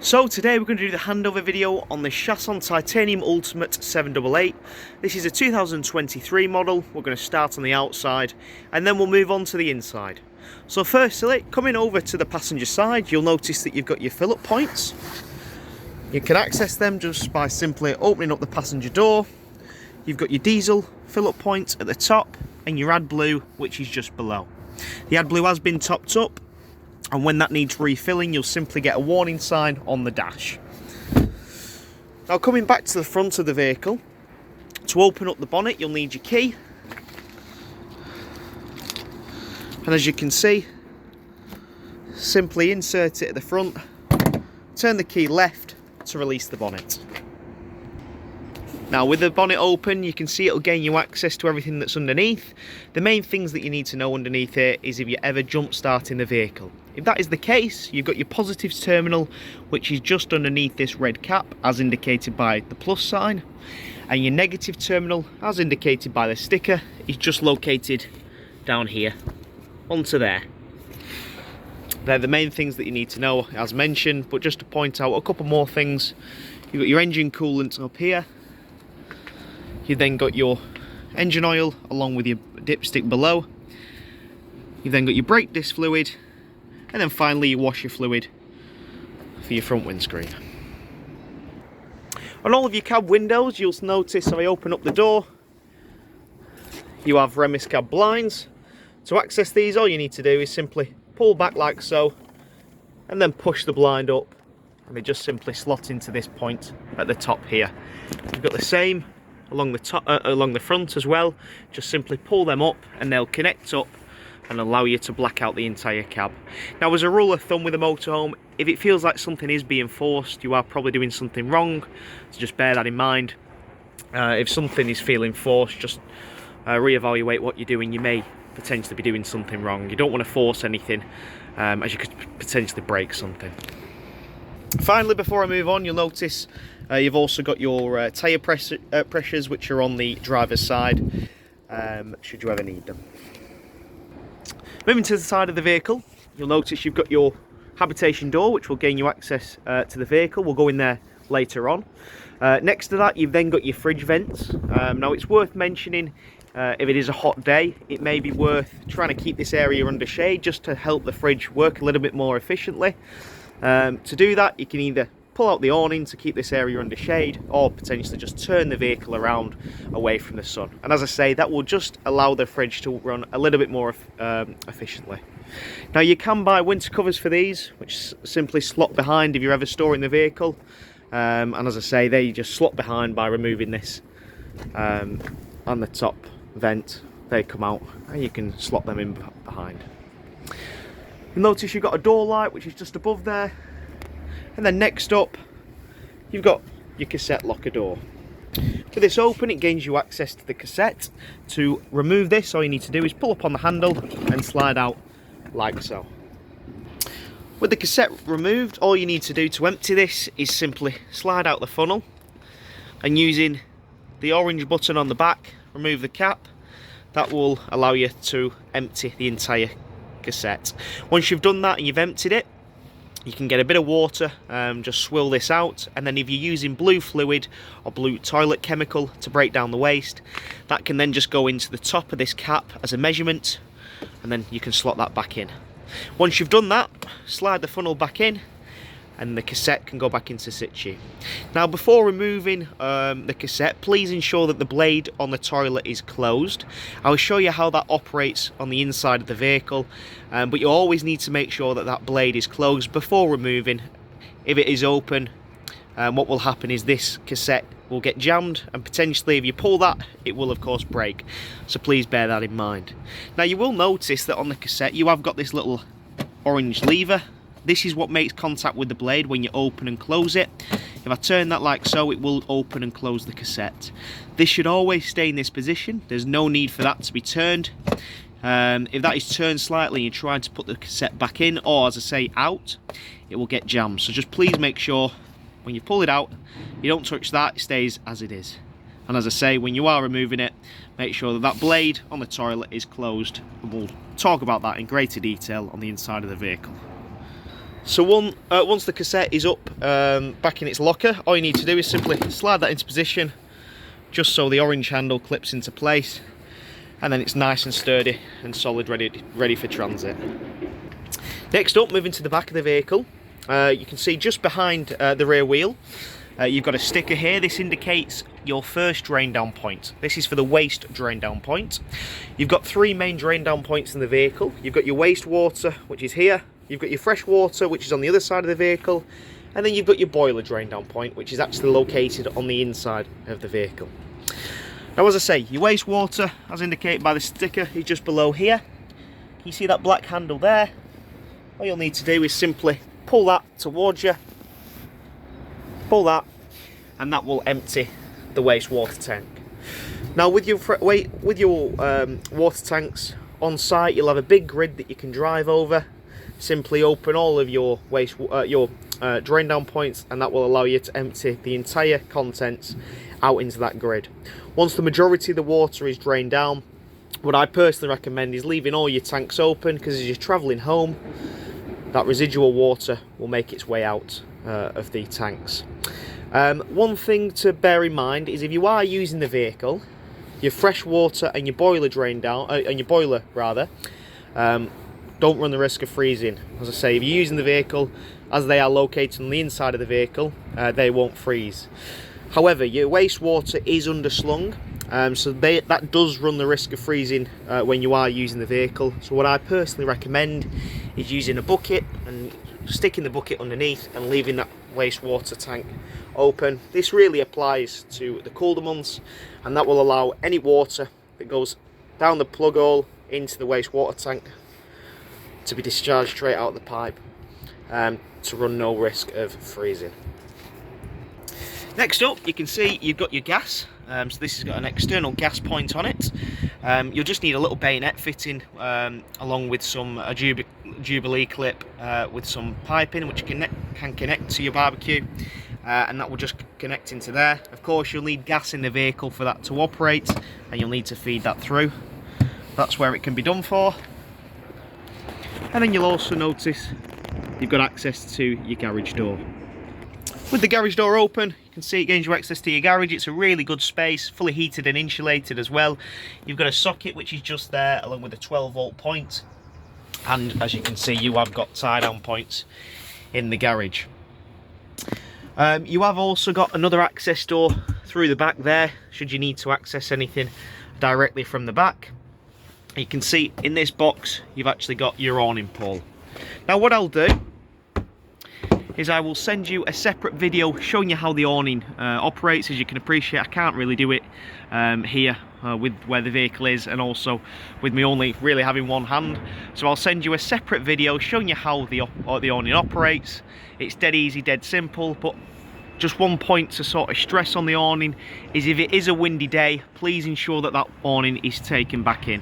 So today we're going to do the handover video on the Chausson Titanium Ultimate 788. This is a 2023 model. We're going to start on the outside and then we'll move on to the inside. So firstly, coming over to the passenger side, you'll notice that you've got your fill-up points. You can access them just by simply opening up the passenger door. You've got your diesel fill-up point at the top and your AdBlue, which is just below. The AdBlue has been topped up, and when that needs refilling, you'll simply get a warning sign on the dash. Now, coming back to the front of the vehicle, to open up the bonnet, you'll need your key. And as you can see, simply insert it at the front, turn the key left to release the bonnet. Now, with the bonnet open, you can see it'll gain you access to everything that's underneath. The main things that you need to know underneath here is if you're ever jump starting the vehicle. If that is the case, you've got your positives terminal, which is just underneath this red cap, as indicated by the plus sign. And your negative terminal, as indicated by the sticker, is just located down here, onto there. They're the main things that you need to know, as mentioned, but just to point out a couple more things. You've got your engine coolant up here. You've then got your engine oil along with your dipstick below. You've then got your brake disc fluid, and then finally your washer fluid for your front windscreen. On all of your cab windows, you'll notice if I open up the door, you have Remis cab blinds. To access these, all you need to do is simply pull back like so, and then push the blind up, and they just simply slot into this point at the top here. You've got the same along the top, along the front as well. Just simply pull them up and they'll connect up and allow you to black out the entire cab. Now, as a rule of thumb with a motorhome, if it feels like something is being forced, you are probably doing something wrong, so just bear that in mind. If something is feeling forced, just reevaluate what you're doing. You may potentially be doing something wrong. You don't want to force anything, as you could potentially break something. Finally, before I move on, you'll notice you've also got your tyre pressures, which are on the driver's side, should you ever need them. Moving to the side of the vehicle, you'll notice you've got your habitation door, which will gain you access to the vehicle. We'll go in there later on. Next to that, you've then got your fridge vents. Now, it's worth mentioning, if it is a hot day, it may be worth trying to keep this area under shade just to help the fridge work a little bit more efficiently. To do that, you can either pull out the awning to keep this area under shade, or potentially just turn the vehicle around away from the sun. And as I say, that will just allow the fridge to run a little bit more efficiently. Now, you can buy winter covers for these, which simply slot behind if you're ever storing the vehicle. And as I say, they just slot behind by removing this on the top vent. They come out and you can slot them in behind. You'll notice you've got a door light, which is just above there. And then next up, you've got your cassette locker door. With this open, it gains you access to the cassette. To remove this, all you need to do is pull up on the handle and slide out like so. With the cassette removed, all you need to do to empty this is simply slide out the funnel, and using the orange button on the back, remove the cap. That will allow you to empty the entire cassette. Once you've done that and you've emptied it, you can get a bit of water, just swill this out, and then if you're using blue fluid or blue toilet chemical to break down the waste, that can then just go into the top of this cap as a measurement, and then you can slot that back in. Once you've done that, slide the funnel back in and the cassette can go back into situ. Now, before removing the cassette, please ensure that the blade on the toilet is closed. I'll show you how that operates on the inside of the vehicle, but you always need to make sure that that blade is closed before removing. If it is open, what will happen is this cassette will get jammed, and potentially if you pull that, it will of course break. So please bear that in mind. Now, you will notice that on the cassette you have got this little orange lever. This is what makes contact with the blade when you open and close it. If I turn that like so, it will open and close the cassette. This should always stay in this position. There's no need for that to be turned. If that is turned slightly and you're trying to put the cassette back in, or as I say, out, it will get jammed. So just please make sure when you pull it out, you don't touch that, it stays as it is. And as I say, when you are removing it, make sure that that blade on the toilet is closed. And we'll talk about that in greater detail on the inside of the vehicle. So once the cassette is up back in its locker, all you need to do is simply slide that into position, just so the orange handle clips into place, and then it's nice and sturdy and solid, ready for transit. Next up, moving to the back of the vehicle, you can see just behind the rear wheel, you've got a sticker here. This indicates your first drain down point. This is for the waste drain down point. You've got 3 main drain down points in the vehicle. You've got your wastewater, which is here. You've got your fresh water, which is on the other side of the vehicle. And then you've got your boiler drain down point, which is actually located on the inside of the vehicle. Now, as I say, your wastewater, as indicated by the sticker, is just below here. Can you see that black handle there? All you'll need to do is simply pull that towards you, pull that, and that will empty the wastewater tank. Now, with your water tanks on site, you'll have a big grid that you can drive over. Simply open all of your drain down points, and that will allow you to empty the entire contents out into that grid. Once the majority of the water is drained down, what I personally recommend is leaving all your tanks open, because as you're travelling home, that residual water will make its way out of the tanks. One thing to bear in mind is if you are using the vehicle, your fresh water and your boiler don't run the risk of freezing. As I say, if you're using the vehicle, as they are located on the inside of the vehicle, they won't freeze. However, your wastewater is underslung, so that does run the risk of freezing when you are using the vehicle. So what I personally recommend is using a bucket and sticking the bucket underneath and leaving that wastewater tank open. This really applies to the colder months, and that will allow any water that goes down the plug hole into the wastewater tank to be discharged straight out of the pipe, to run no risk of freezing. Next up, you can see you've got your gas. So this has got an external gas point on it. You'll just need a little bayonet fitting along with some Jubilee clip with some piping which can connect to your barbecue, and that will just connect into there. Of course, you'll need gas in the vehicle for that to operate, and you'll need to feed that through. That's where it can be done for. And then you'll also notice you've got access to your garage door. With the garage door open, you can see it gains you access to your garage. It's a really good space, fully heated and insulated as well. You've got a socket which is just there, along with a 12-volt point. And as you can see, you have got tie-down points in the garage. You have also got another access door through the back there, should you need to access anything directly from the back. You can see in this box, you've actually got your awning pole. Now what I'll do is I will send you a separate video showing you how the awning operates. As you can appreciate, I can't really do it here with where the vehicle is, and also with me only really having one hand. So I'll send you a separate video showing you how the awning operates. It's dead easy, dead simple, but just one point to sort of stress on the awning is if it is a windy day, please ensure that that awning is taken back in.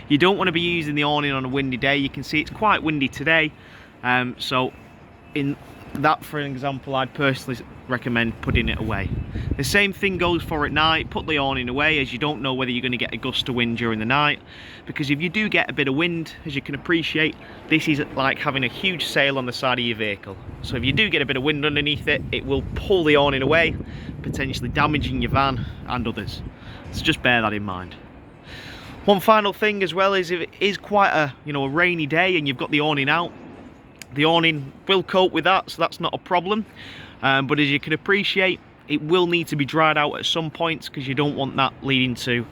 You don't want to be using the awning on a windy day. You can see it's quite windy today, so in that, for an example, I'd personally recommend putting it away. The same thing goes for at night. Put the awning away, as you don't know whether you're going to get a gust of wind during the night, because if you do get a bit of wind, as you can appreciate, this is like having a huge sail on the side of your vehicle. So if you do get a bit of wind underneath it, it will pull the awning away, potentially damaging your van and others. So just bear that in mind. One final thing as well is if it is quite a rainy day and you've got the awning out, the awning will cope with that, so that's not a problem. But as you can appreciate, it will need to be dried out at some points, because you don't want that leading to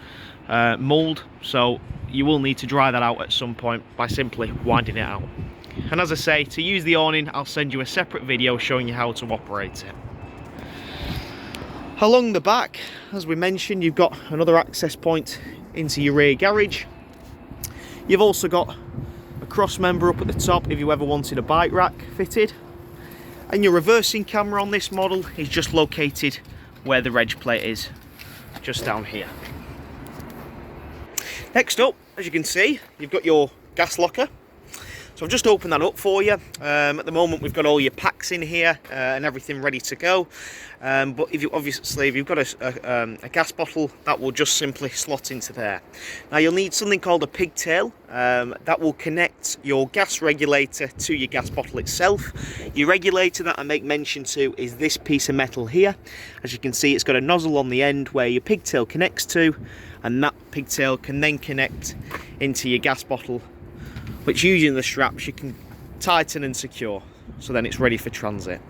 mould. So you will need to dry that out at some point by simply winding it out. And as I say, to use the awning, I'll send you a separate video showing you how to operate it. Along the back, as we mentioned, you've got another access point into your rear garage. You've also got a cross member up at the top if you ever wanted a bike rack fitted, and your reversing camera on this model is just located where the reg plate is, just down here. Next up, as you can see, you've got your gas locker. So So I've just opened that up for you. At the moment we've got all your packs in here and everything ready to go. But if you've got a gas bottle, that will just simply slot into there. Now you'll need something called a pigtail that will connect your gas regulator to your gas bottle itself. Your regulator that I make mention to is this piece of metal here. As you can see, it's got a nozzle on the end where your pigtail connects to, and that pigtail can then connect into your gas bottle, which using the straps you can tighten and secure, so then it's ready for transit.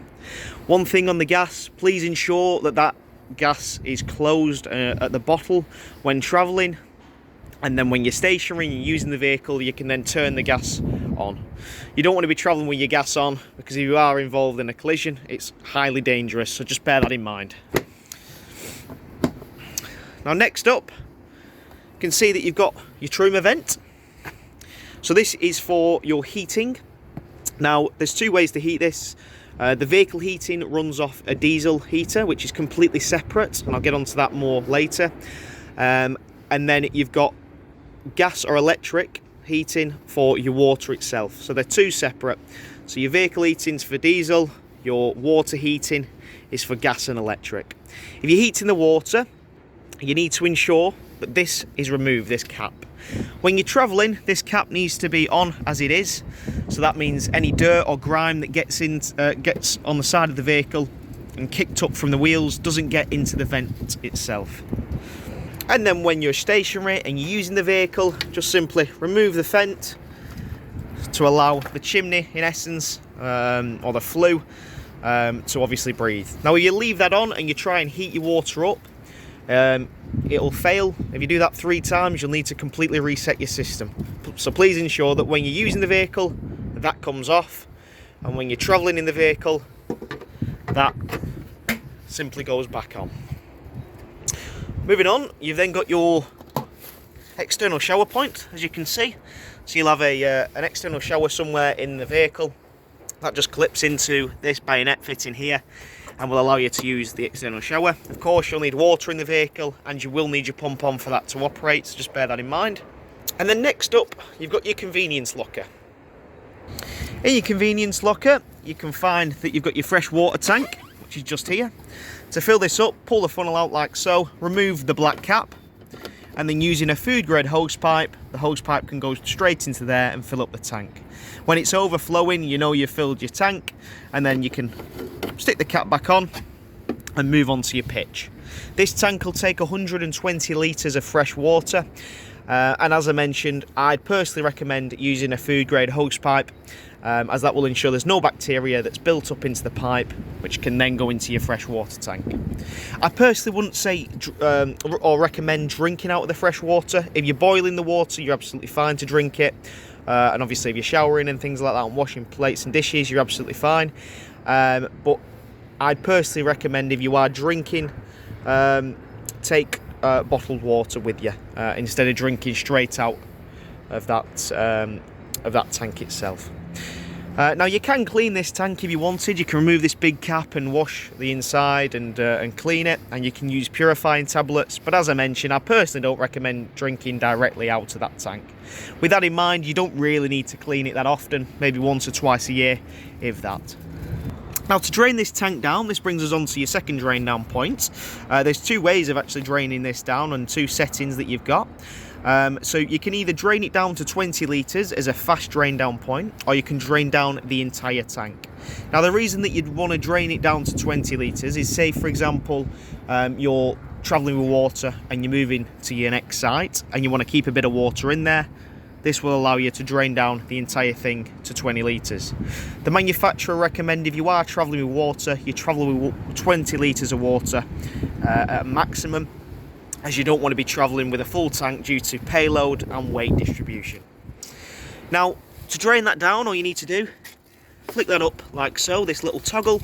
One thing on the gas, please ensure that that gas is closed at the bottle when travelling, and then when you're stationary and you're using the vehicle, you can then turn the gas on. You don't want to be travelling with your gas on, because if you are involved in a collision, it's highly dangerous, so just bear that in mind. Now next up, you can see that you've got your truma vent. So this is for your heating. Now there's two ways to heat this. The vehicle heating runs off a diesel heater, which is completely separate, and I'll get onto that more later. And then you've got gas or electric heating for your water itself. So they're two separate. So your vehicle heating's for diesel, your water heating is for gas and electric. If you're heating the water, you need to ensure that this is removed, this cap. When you're travelling, this cap needs to be on as it is, so that means any dirt or grime that gets on the side of the vehicle and kicked up from the wheels doesn't get into the vent itself. And then when you're stationary and you're using the vehicle, just simply remove the vent to allow the chimney, in essence, or the flue, to obviously breathe. Now if you leave that on and you try and heat your water up, it'll fail. If you do that 3 times, you'll need to completely reset your system. So please ensure that when you're using the vehicle, that comes off, and when you're travelling in the vehicle, that simply goes back on. Moving on, you've then got your external shower point, as you can see. So you'll have an external shower somewhere in the vehicle. That just clips into this bayonet fitting here and will allow you to use the external shower. Of course, you'll need water in the vehicle, and you will need your pump on for that to operate, so just bear that in mind. And then next up, you've got your convenience locker. In your convenience locker, you can find that you've got your fresh water tank, which is just here. To fill this up, pull the funnel out like so, remove the black cap, and then using a food grade hose pipe, the hose pipe can go straight into there and fill up the tank. When it's overflowing, you know you've filled your tank, and then you can stick the cap back on and move on to your pitch. This tank will take 120 litres of fresh water, and as I mentioned, I'd personally recommend using a food grade hose pipe, as that will ensure there's no bacteria that's built up into the pipe, which can then go into your fresh water tank. I personally wouldn't say or recommend drinking out of the fresh water. If you're boiling the water, you're absolutely fine to drink it, and obviously if you're showering and things like that and washing plates and dishes, you're absolutely fine. But I'd personally recommend, if you are drinking, take bottled water with you instead of drinking straight out of that tank itself. Now you can clean this tank if you wanted. You can remove this big cap and wash the inside and clean it, and you can use purifying tablets, but as I mentioned, I personally don't recommend drinking directly out of that tank. With that in mind, you don't really need to clean it that often, maybe once or twice a year, if that. Now to drain this tank down, this brings us on to your second drain down point. There's 2 ways of actually draining this down, and 2 settings that you've got. So you can either drain it down to 20 litres as a fast drain down point, or you can drain down the entire tank. Now the reason that you'd want to drain it down to 20 litres is, say for example, you're travelling with water and you're moving to your next site and you want to keep a bit of water in there. This will allow you to drain down the entire thing to 20 litres. The manufacturer recommend, if you are travelling with water, you travel with 20 litres of water at a maximum, as you don't want to be travelling with a full tank due to payload and weight distribution. Now, to drain that down, all you need to do, flick that up like so, this little toggle,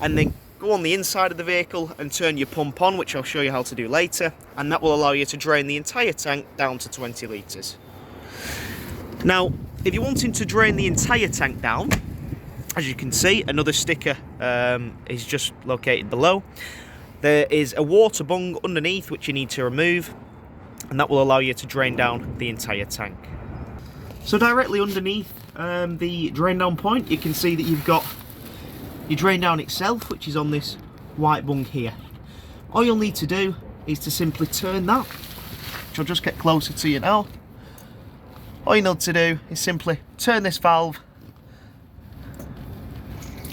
and then go on the inside of the vehicle and turn your pump on, which I'll show you how to do later, and that will allow you to drain the entire tank down to 20 litres. Now, if you're wanting to drain the entire tank down, as you can see, another sticker is just located below. There is a water bung underneath which you need to remove, and that will allow you to drain down the entire tank. So directly underneath the drain down point, you can see that you've got your drain down itself, which is on this white bung here. All you'll need to do is to simply turn that, which I'll just get closer to you now. All you need to do is simply turn this valve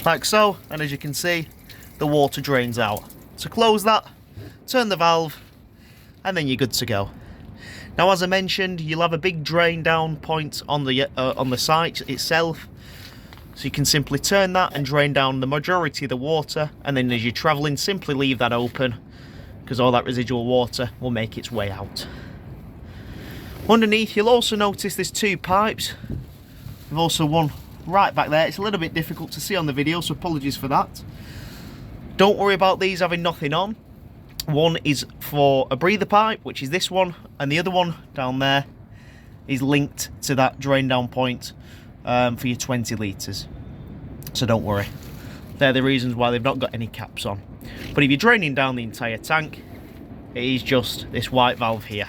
like so, and as you can see, the water drains out. So close that, turn the valve, and then you're good to go. Now, as I mentioned, you'll have a big drain down point on the site itself, so you can simply turn that and drain down the majority of the water, and then as you're travelling, simply leave that open, because all that residual water will make its way out. Underneath, you'll also notice there's two pipes. There's also one right back there. It's a little bit difficult to see on the video, so apologies for that. Don't worry about these having nothing on. One is for a breather pipe, which is this one, and the other one down there is linked to that drain down point for your 20 litres. So don't worry. They're the reasons why they've not got any caps on. But if you're draining down the entire tank, it is just this white valve here.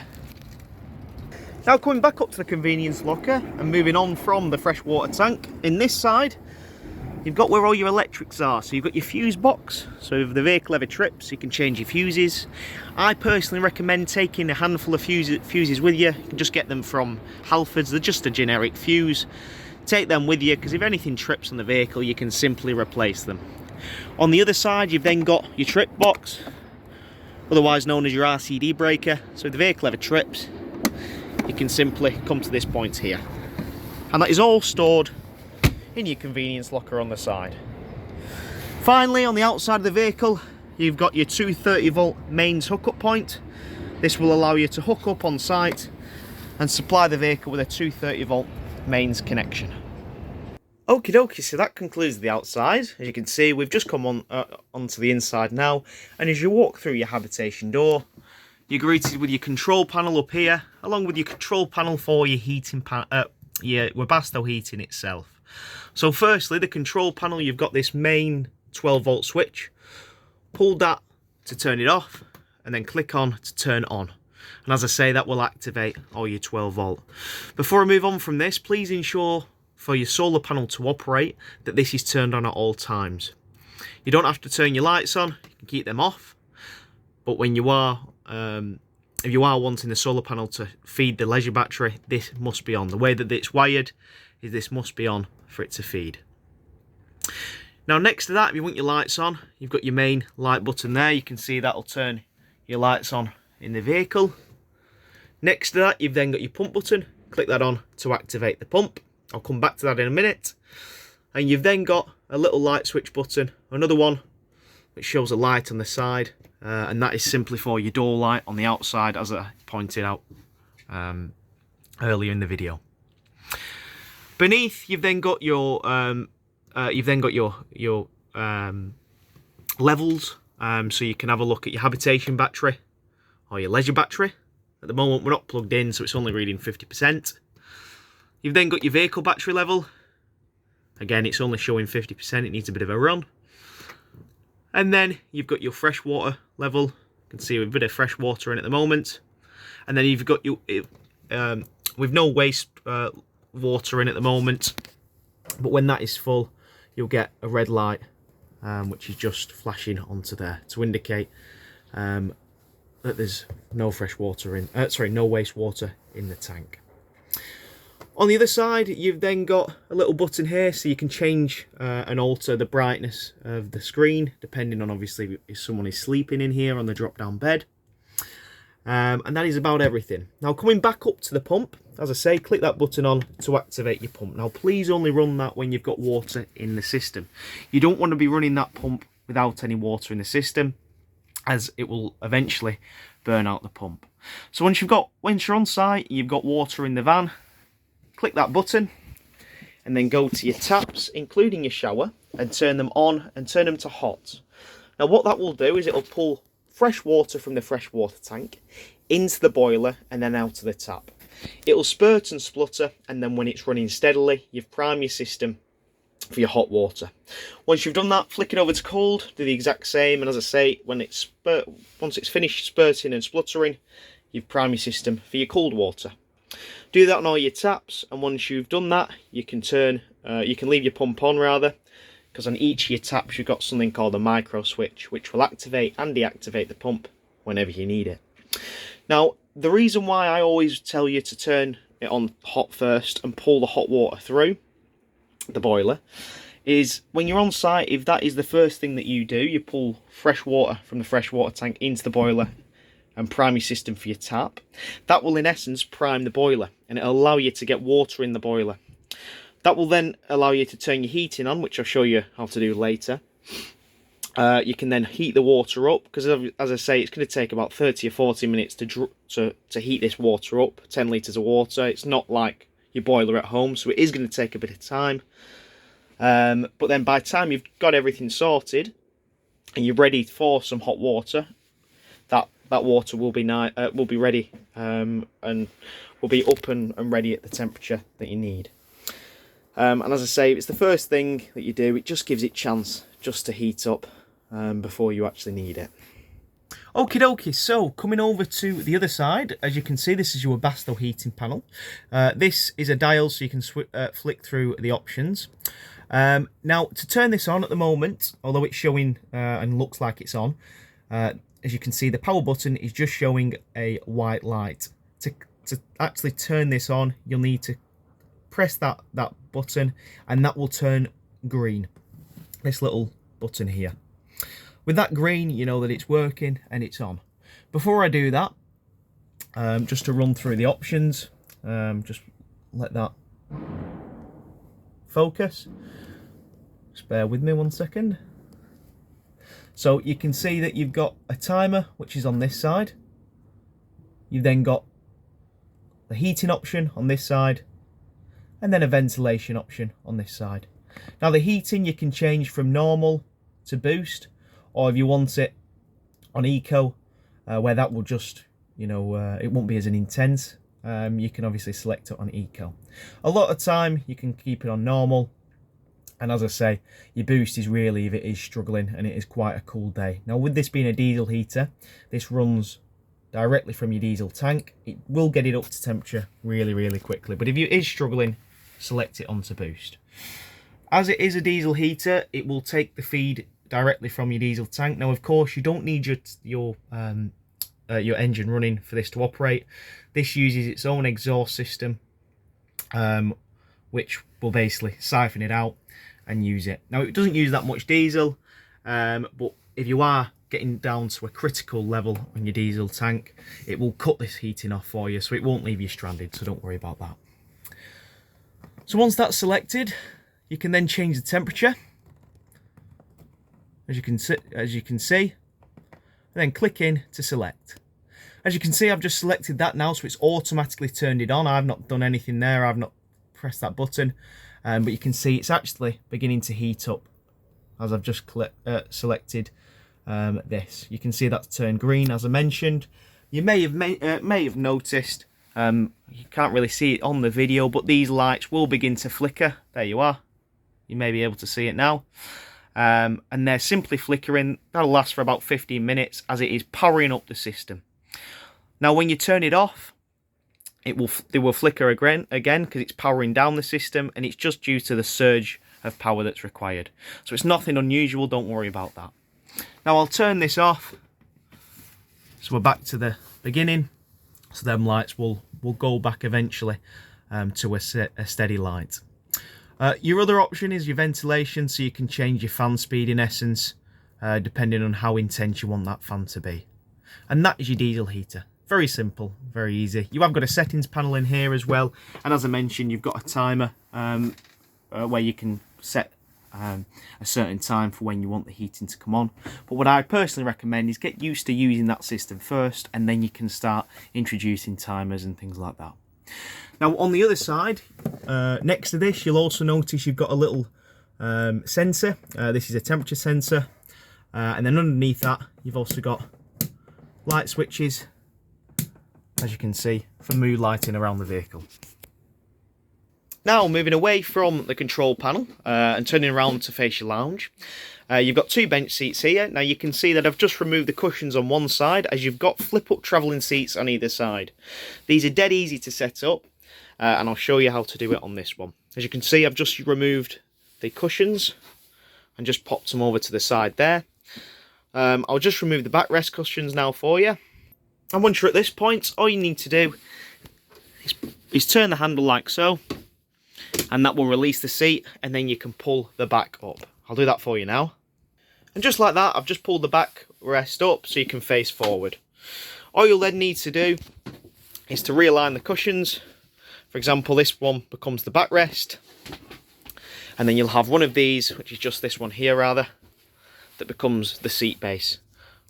Now, coming back up to the convenience locker and moving on from the freshwater tank, in this side you've got where all your electrics are. So you've got your fuse box, so if the vehicle ever trips you can change your fuses. I personally recommend taking a handful of fuses with you. You can just get them from Halfords, they're just a generic fuse. Take them with you, because if anything trips on the vehicle you can simply replace them. On the other side you've then got your trip box, otherwise known as your RCD breaker. So if the vehicle ever trips, you can simply come to this point here, and that is all stored in your convenience locker on the side. Finally, on the outside of the vehicle you've got your 230 volt mains hookup point. This will allow you to hook up on site and supply the vehicle with a 230 volt mains connection. Okie dokie, so that concludes the outside. As you can see, we've just come on onto the inside now, and as you walk through your habitation door, you're greeted with your control panel up here, along with your control panel for your heating your Webasto heating itself. So firstly, the control panel, you've got this main 12 volt switch. Pull that to turn it off, and then click on to turn on. And as I say, that will activate all your 12 volt. Before I move on from this, please ensure for your solar panel to operate that this is turned on at all times. You don't have to turn your lights on, you can keep them off. But when you are if you are wanting the solar panel to feed the leisure battery, this must be on. The way that it's wired is this must be on for it to feed. Now, next to that, if you want your lights on, you've got your main light button there. You can see that'll turn your lights on in the vehicle. Next to that, you've then got your pump button. Click that on to activate the pump. I'll come back to that in a minute. And you've then got a little light switch button, another one which shows a light on the side. And that is simply for your door light on the outside, as I pointed out earlier in the video. Beneath, you've then got your levels, so you can have a look at your habitation battery or your leisure battery. At the moment, we're not plugged in, so it's only reading 50%. You've then got your vehicle battery level. Again, it's only showing 50%. It needs a bit of a run. And then you've got your freshwater level. You can see we've a bit of fresh water in at the moment. And then you've got your with no waste water in at the moment. But when that is full, you'll get a red light, which is just flashing onto there to indicate that there's no fresh water in. No waste water in the tank. On the other side, you've then got a little button here, so you can change and alter the brightness of the screen, depending on obviously if someone is sleeping in here on the drop-down bed. And that is about everything. Now, coming back up to the pump, as I say, click that button on to activate your pump. Now, please only run that when you've got water in the system. You don't want to be running that pump without any water in the system, as it will eventually burn out the pump. So once you're on site, you've got water in the van, click that button and then go to your taps, including your shower, and turn them on and turn them to hot. Now, what that will do is it'll pull fresh water from the freshwater tank into the boiler and then out of the tap. It'll spurt and splutter, and then when it's running steadily, you've primed your system for your hot water. Once you've done that, flick it over to cold, do the exact same, and as I say, once it's finished spurting and spluttering, you've primed your system for your cold water. Do that on all your taps, and once you've done that, you can leave your pump on rather, because on each of your taps you've got something called a micro switch, which will activate and deactivate the pump whenever you need it. Now, the reason why I always tell you to turn it on hot first and pull the hot water through the boiler is when you're on site, if that is the first thing that you do, you pull fresh water from the fresh water tank into the boiler and prime your system for your tap, that will in essence prime the boiler, and it'll allow you to get water in the boiler. That will then allow you to turn your heating on, which I'll show you how to do later. You can then heat the water up, because as I say, it's going to take about 30 or 40 minutes to heat this water up, 10 litres of water. It's not like your boiler at home, so it is going to take a bit of time. But then by the time you've got everything sorted and you're ready for some hot water, that water will be ready and will be up and ready at the temperature that you need. And as I say, if it's the first thing that you do, it just gives it chance just to heat up before you actually need it. Okie dokie, so coming over to the other side, as you can see, this is your Webasto heating panel. This is a dial, so you can flick through the options. Now, to turn this on at the moment, although it's showing and looks like it's on, as you can see, the power button is just showing a white light. To actually turn this on, you'll need to press that button, and that will turn green. This little button here. With that green, you know that it's working and it's on. Before I do that, just to run through the options, just let that focus. Just bear with me one second. So you can see that you've got a timer, which is on this side. You've then got the heating option on this side, and then a ventilation option on this side. Now the heating you can change from normal to boost, or if you want it on eco, where that will just, you know, it won't be as intense, you can obviously select it on eco. A lot of time you can keep it on normal, and as I say, your boost is really if it is struggling and it is quite a cool day. Now with this being a diesel heater, this runs directly from your diesel tank. It will get it up to temperature really quickly, but if you is struggling, select it onto boost. As it is a diesel heater, it will take the feed directly from your diesel tank. Now of course you don't need your engine running for this to operate. This uses its own exhaust system, which will basically siphon it out and use it. Now it doesn't use that much diesel, but if you are getting down to a critical level on your diesel tank, it will cut this heating off for you, so it won't leave you stranded, so don't worry about that. So once that's selected, you can then change the temperature, as you can see, and then click in to select. As you can see, I've just selected that now, so it's automatically turned it on. I've not done anything there, I've not pressed that button, but you can see it's actually beginning to heat up as I've just selected this. You can see that's turned green, as I mentioned. You may have noticed, you can't really see it on the video, but these lights will begin to flicker. There you are. You may be able to see it now. And they're simply flickering. That'll last for about 15 minutes as it is powering up the system. Now when you turn it off, they will flicker again because it's powering down the system, and it's just due to the surge of power that's required. So it's nothing unusual, don't worry about that. Now I'll turn this off, so we're back to the beginning, so them lights will go back eventually to a steady light. Your other option is your ventilation, so you can change your fan speed in essence, depending on how intense you want that fan to be. And that is your diesel heater. Very simple, very easy. You have got a settings panel in here as well, and as I mentioned, you've got a timer where you can set a certain time for when you want the heating to come on. But what I personally recommend is get used to using that system first, and then you can start introducing timers and things like that. Now on the other side, next to this, you'll also notice you've got a little sensor. This is a temperature sensor, and then underneath that you've also got light switches, as you can see, for mood lighting around the vehicle. Now moving away from the control panel and turning around to face your lounge, you've got two bench seats here. Now you can see that I've just removed the cushions on one side, as you've got flip up travelling seats on either side. These are dead easy to set up, and I'll show you how to do it on this one. As you can see, I've just removed the cushions and just popped them over to the side there. I'll just remove the backrest cushions now for you. And once you're at this point, all you need to do is turn the handle like so, and that will release the seat, and then you can pull the back up. I'll do that for you now. And just like that, I've just pulled the backrest up so you can face forward. All you'll then need to do is to realign the cushions. For example, this one becomes the backrest, and then you'll have one of these, which is just this one here rather, that becomes the seat base,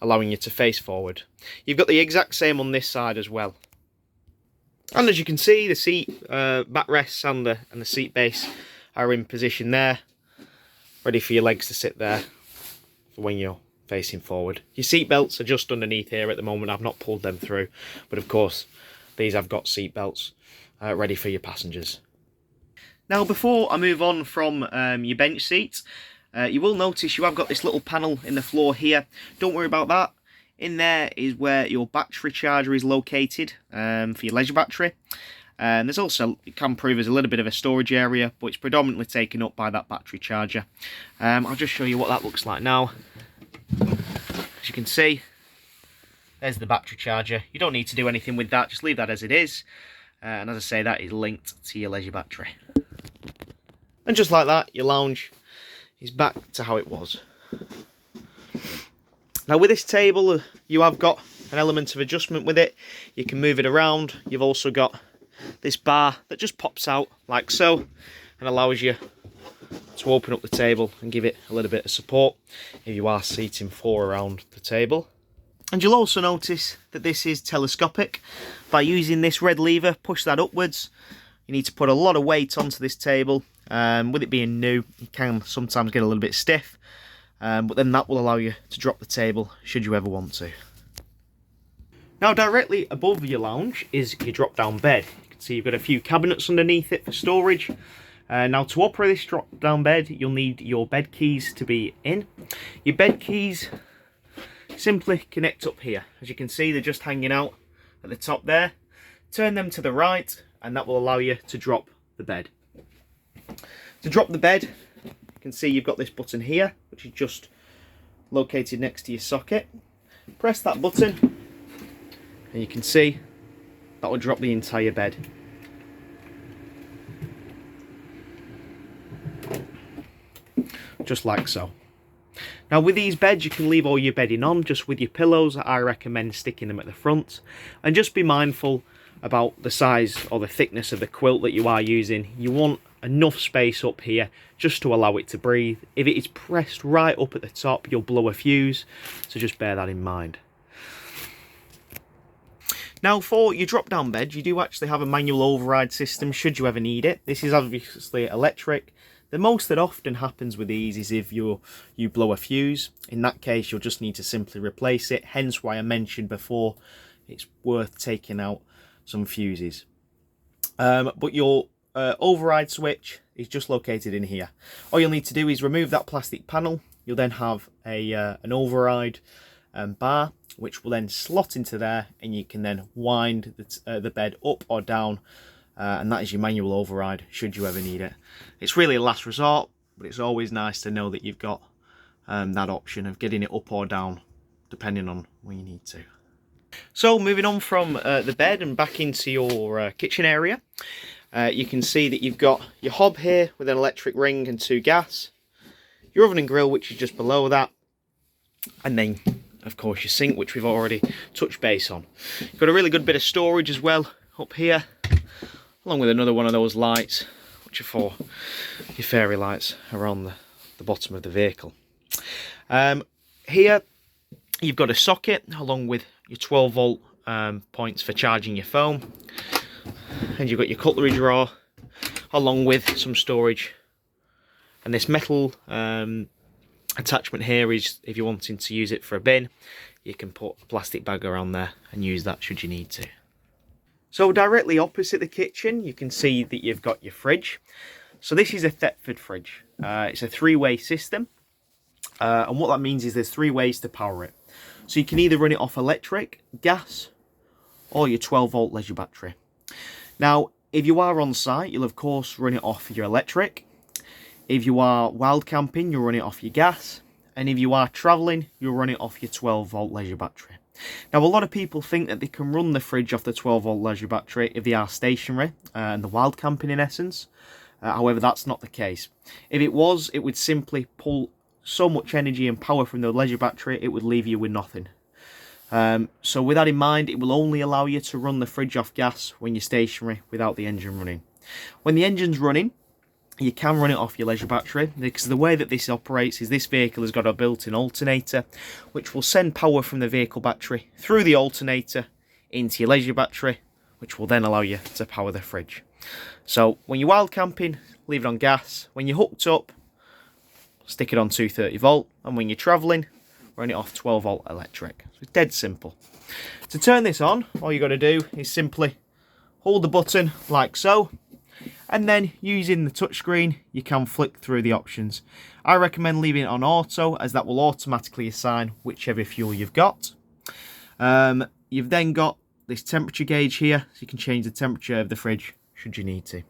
allowing you to face forward. You've got the exact same on this side as well. And as you can see, the seat backrests and the seat base are in position there, ready for your legs to sit there for when you're facing forward. Your seat belts are just underneath here at the moment. I've not pulled them through, but of course these have got seat belts ready for your passengers. Now, before I move on from your bench seat, you will notice you have got this little panel in the floor here. Don't worry about that. In there is where your battery charger is located for your leisure battery. There's also, it can prove as a little bit of a storage area, but it's predominantly taken up by that battery charger. I'll just show you what that looks like now. As you can see, there's the battery charger. You don't need to do anything with that, just leave that as it is. And as I say, that is linked to your leisure battery. And just like that, your lounge is back to how it was. Now with this table, you have got an element of adjustment with it. You can move it around. You've also got this bar that just pops out like so and allows you to open up the table and give it a little bit of support if you are seating 4 around the table. And you'll also notice that this is telescopic. By using this red lever, push that upwards. You need to put a lot of weight onto this table. With it being new, it can sometimes get a little bit stiff. But then that will allow you to drop the table should you ever want to. Now directly above your lounge is your drop down bed. You can see you've got a few cabinets underneath it for storage. Now to operate this drop down bed, you'll need your bed keys to be in. Your bed keys simply connect up here. As you can see, they're just hanging out at the top there. Turn them to the right and that will allow you to drop the bed. To drop the bed, you can see you've got this button here, which is just located next to your socket. Press that button and you can see that will drop the entire bed. Just like so. Now with these beds, you can leave all your bedding on, just with your pillows. I recommend sticking them at the front. And just be mindful about the size or the thickness of the quilt that you are using. You want enough space up here just to allow it to breathe. If it is pressed right up at the top, you'll blow a fuse, so just bear that in mind. Now for your drop down bed, you do actually have a manual override system should you ever need it. This is obviously electric. The most that often happens with these is if you blow a fuse. In that case, you'll just need to simply replace it, hence why I mentioned before it's worth taking out some fuses. But your override switch is just located in here. All you'll need to do is remove that plastic panel. You'll then have an override bar, which will then slot into there, and you can then wind the bed up or down, and that is your manual override should you ever need it. It's really a last resort, but it's always nice to know that you've got that option of getting it up or down depending on when you need to. So moving on from the bed and back into your kitchen area, you can see that you've got your hob here with an electric ring and 2 gas, your oven and grill, which is just below that, and then of course your sink, which we've already touched base on. You've got a really good bit of storage as well up here, along with another one of those lights, which are for your fairy lights around the bottom of the vehicle. Here you've got a socket along with your 12 volt points for charging your phone, and you've got your cutlery drawer along with some storage, and this metal attachment here is if you're wanting to use it for a bin, you can put a plastic bag around there and use that should you need to. So directly opposite the kitchen, you can see that you've got your fridge. So this is a Thetford fridge. It's a 3-way system, and what that means is there's 3 ways to power it. So you can either run it off electric, gas, or your 12 volt leisure battery. Now If you are on site, you'll of course run it off your electric. If you are wild camping, you'll run it off your gas. And if you are travelling, you'll run it off your 12-volt leisure battery. Now, a lot of people think that they can run the fridge off the 12-volt leisure battery if they are stationary and the wild camping in essence. However, that's not the case. If it was, it would simply pull so much energy and power from the leisure battery, it would leave you with nothing. So with that in mind, it will only allow you to run the fridge off gas when you're stationary without the engine running. When the engine's running, you can run it off your leisure battery, because the way that this operates is this vehicle has got a built-in alternator which will send power from the vehicle battery through the alternator into your leisure battery, which will then allow you to power the fridge. So when you're wild camping, leave it on gas. When you're hooked up, stick it on 230 volt, and when you're travelling, run it off 12 volt electric. So it's dead simple. To turn this on, all you got to do is simply hold the button like so, and then using the touchscreen you can flick through the options. I recommend leaving it on auto, as that will automatically assign whichever fuel you've got. You've then got this temperature gauge here, so you can change the temperature of the fridge should you need to.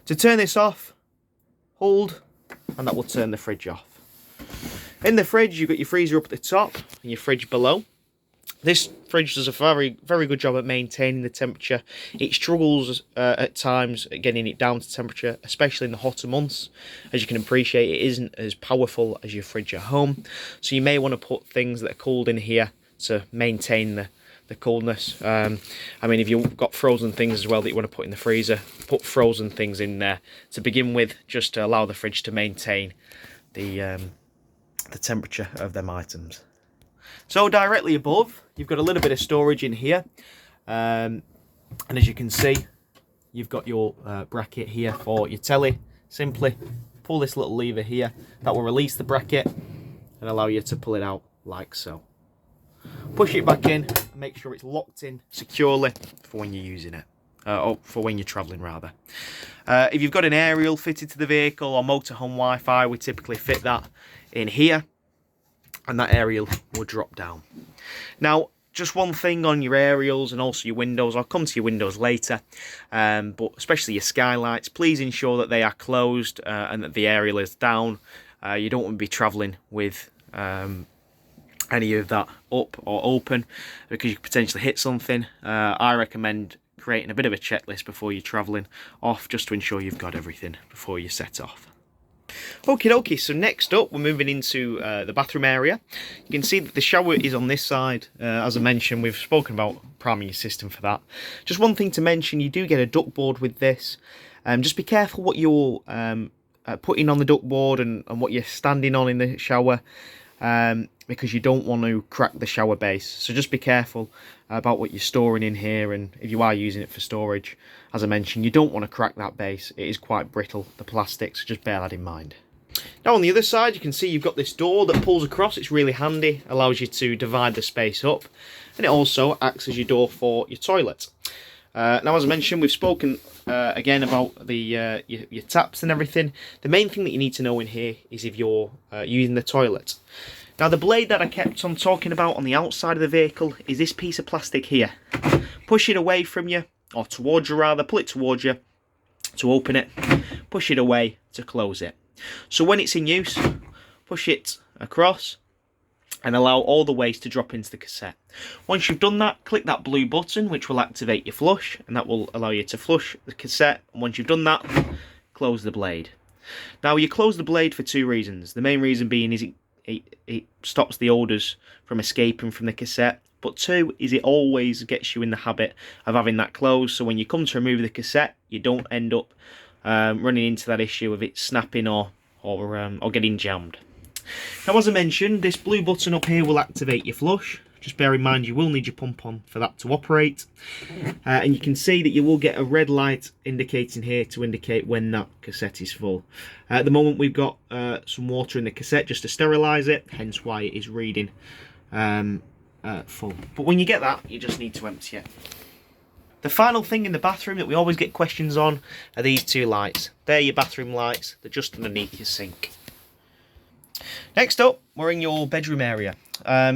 To turn this off, hold, and that will turn the fridge off. In the fridge, you've got your freezer up at the top and your fridge below. This fridge does a very, very good job at maintaining the temperature. It struggles at times at getting it down to temperature, especially in the hotter months. As you can appreciate, it isn't as powerful as your fridge at home. So you may want to put things that are cooled in here to maintain the coolness. I mean, if you've got frozen things as well that you want to put in the freezer, put frozen things in there to begin with, just to allow the fridge to maintain the temperature of them items. So directly above, you've got a little bit of storage in here, and as you can see, you've got your bracket here for your telly. Simply pull this little lever here, that will release the bracket and allow you to pull it out like so. Push it back in and make sure it's locked in securely for when you're using it, or for when you're travelling rather. If you've got an aerial fitted to the vehicle or motorhome Wi-Fi, we typically fit that in here, and that aerial will drop down. Now, just one thing on your aerials and also your windows, I'll come to your windows later, but especially your skylights, please ensure that they are closed and that the aerial is down. You don't want to be travelling with any of that up or open, because you could potentially hit something. I recommend creating a bit of a checklist before you're travelling off, just to ensure you've got everything before you set off. Okie dokie, so next up we're moving into the bathroom area. You can see that the shower is on this side. As I mentioned, we've spoken about priming your system for that. Just one thing to mention, you do get a duct board with this. Just be careful what you're putting on the duct board and what you're standing on in the shower, because you don't want to crack the shower base. So just be careful about what you're storing in here, and if you are using it for storage, as I mentioned, you don't want to crack that base. It is quite brittle, the plastic, so just bear that in mind. Now on the other side, you can see you've got this door that pulls across. It's really handy, allows you to divide the space up, and it also acts as your door for your toilet. Now, as I mentioned, we've spoken again about the your taps and everything. The main thing that you need to know in here is if you're using the toilet. Now, the blade that I kept on talking about on the outside of the vehicle is this piece of plastic here. Push it away from you, or towards you rather, pull it towards you to open it, push it away to close it. So when it's in use, push it across and allow all the waste to drop into the cassette. Once you've done that, click that blue button which will activate your flush, and that will allow you to flush the cassette. And once you've done that, close the blade. Now, you close the blade for two reasons. The main reason being is it stops the odours from escaping from the cassette, but two is it always gets you in the habit of having that closed, so when you come to remove the cassette, you don't end up running into that issue of it snapping or getting jammed. Now, as I mentioned, this blue button up here will activate your flush. Just bear in mind you will need your pump on for that to operate. And you can see that you will get a red light indicating here to indicate when that cassette is full. At the moment we've got some water in the cassette just to sterilise it, hence why it is reading full. But when you get that, you just need to empty it. The final thing in the bathroom that we always get questions on are these two lights. They're your bathroom lights, they're just underneath your sink. Next up, we're in your bedroom area.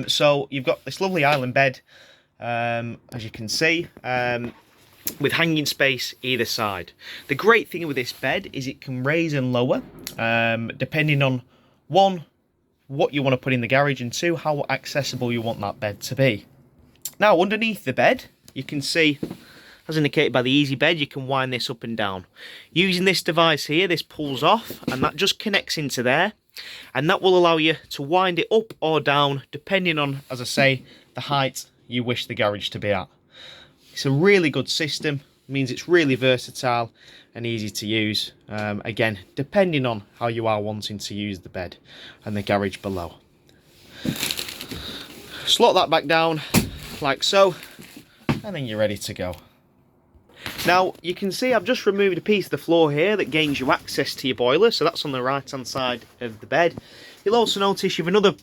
So you've got this lovely island bed, as you can see. with hanging space either side. The great thing with this bed is it can raise and lower, depending on, one, what you want to put in the garage, and two, how accessible you want that bed to be. Now, underneath the bed, you can see, as indicated by the easy bed, you can wind this up and down. Using this device here, this pulls off, and that just connects into there, and that will allow you to wind it up or down, depending on, as I say, the height you wish the garage to be at. It's a really good system, means it's really versatile and easy to use, again, depending on how you are wanting to use the bed and the garage below. Slot that back down like so, and then you're ready to go. Now, you can see I've just removed a piece of the floor here that gains you access to your boiler, so that's on the right hand side of the bed. You'll also notice you've another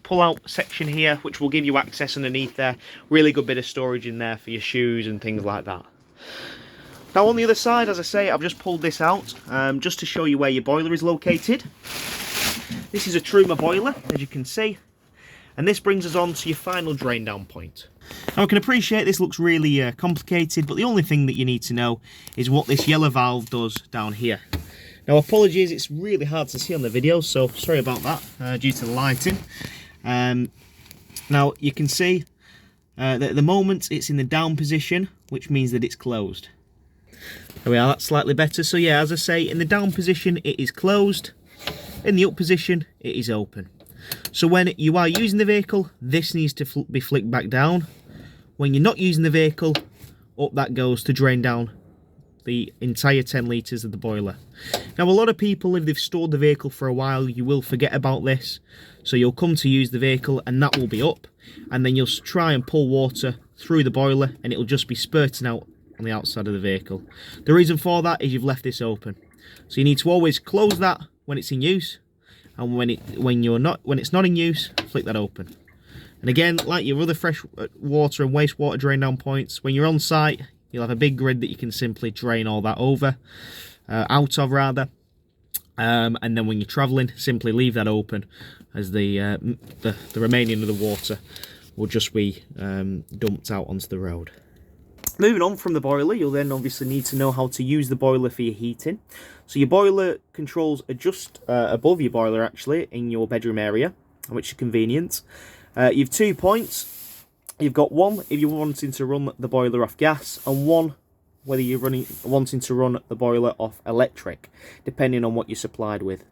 pull-out section here, which will give you access underneath there. Really good bit of storage in there for your shoes and things like that. Now, on the other side, as I say, I've just pulled this out just to show you where your boiler is located. This is a Truma boiler, as you can see, and this brings us on to your final drain down point. Now, I can appreciate this looks really complicated, but the only thing that you need to know is what this yellow valve does down here. Now, apologies, it's really hard to see on the video, so sorry about that, due to the lighting. Now, you can see that at the moment it's in the down position, which means that it's closed. There we are, that's slightly better. So yeah, as I say, in the down position it is closed, in the up position it is open. So when you are using the vehicle, this needs to be flicked back down. When you're not using the vehicle, up that goes to drain down the entire 10 litres of the boiler. Now, a lot of people, if they've stored the vehicle for a while, you will forget about this. So you'll come to use the vehicle and that will be up, and then you'll try and pull water through the boiler and it'll just be spurting out on the outside of the vehicle. The reason for that is you've left this open. So you need to always close that when it's in use, and when it's not in use, flick that open. And again, like your other fresh water and wastewater drain down points, when you're on site, you'll have a big grid that you can simply drain all that out of rather. And then when you're travelling, simply leave that open, as the remaining of the water will just be dumped out onto the road. Moving on from the boiler, you'll then obviously need to know how to use the boiler for your heating. So your boiler controls are just above your boiler, actually, in your bedroom area, which is convenient. You've 2 points. You've got one if you're wanting to run the boiler off gas, and one whether you're wanting to run the boiler off electric, depending on what you're supplied with.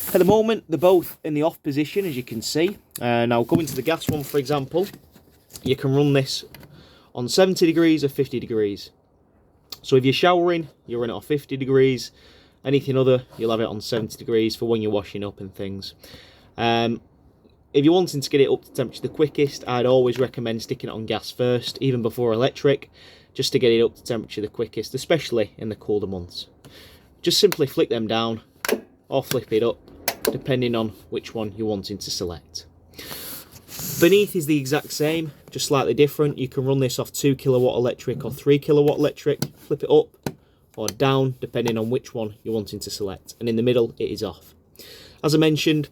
At the moment, they're both in the off position, as you can see. Now, going to the gas one, for example, you can run this on 70 degrees or 50 degrees. So if you're showering, you'll run it off 50 degrees. Anything other, you'll have it on 70 degrees for when you're washing up and things. If you're wanting to get it up to temperature the quickest, I'd always recommend sticking it on gas first, even before electric, just to get it up to temperature the quickest, especially in the colder months. Just simply flick them down or flip it up, depending on which one you're wanting to select. Beneath is the exact same, just slightly different. You can run this off 2 kilowatt electric or 3 kilowatt electric, flip it up or down, depending on which one you're wanting to select. And in the middle, it is off. As I mentioned,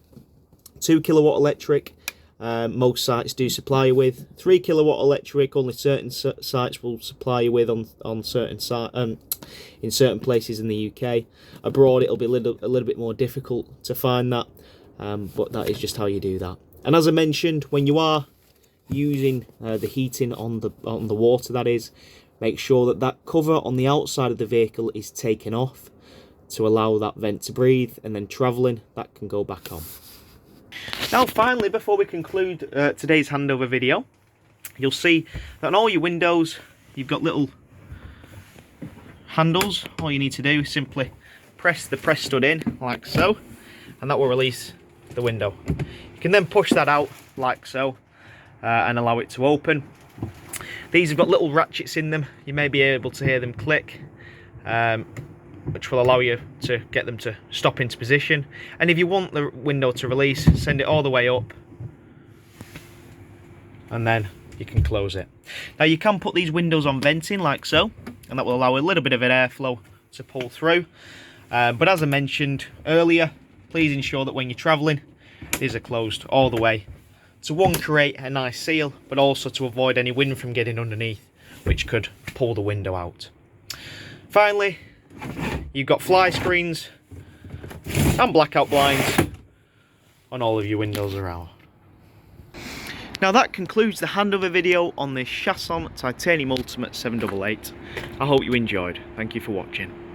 2 kilowatt electric, most sites do supply you with. 3 kilowatt electric, only certain sites will supply you with on certain in certain places in the UK. Abroad, it'll be a little bit more difficult to find that, but that is just how you do that. And as I mentioned, when you are using the heating on the water, that is, make sure that cover on the outside of the vehicle is taken off to allow that vent to breathe, and then travelling, that can go back on. Now, finally, before we conclude today's handover video, you'll see that on all your windows, you've got little handles. All you need to do is simply press the press stud in, like so, and that will release the window. You can then push that out, like so, and allow it to open. These have got little ratchets in them. You may be able to hear them click, which will allow you to get them to stop into position. And if you want the window to release, send it all the way up, and then you can close it. Now, you can put these windows on venting, like so, and that will allow a little bit of an airflow to pull through. But as I mentioned earlier, please ensure that when you're travelling, these are closed all the way to, one, create a nice seal, but also to avoid any wind from getting underneath, which could pull the window out. Finally, you've got fly screens and blackout blinds on all of your windows around. Now that concludes the handover video on this Chausson Titanium Ultimate 788. I hope you enjoyed. Thank you for watching.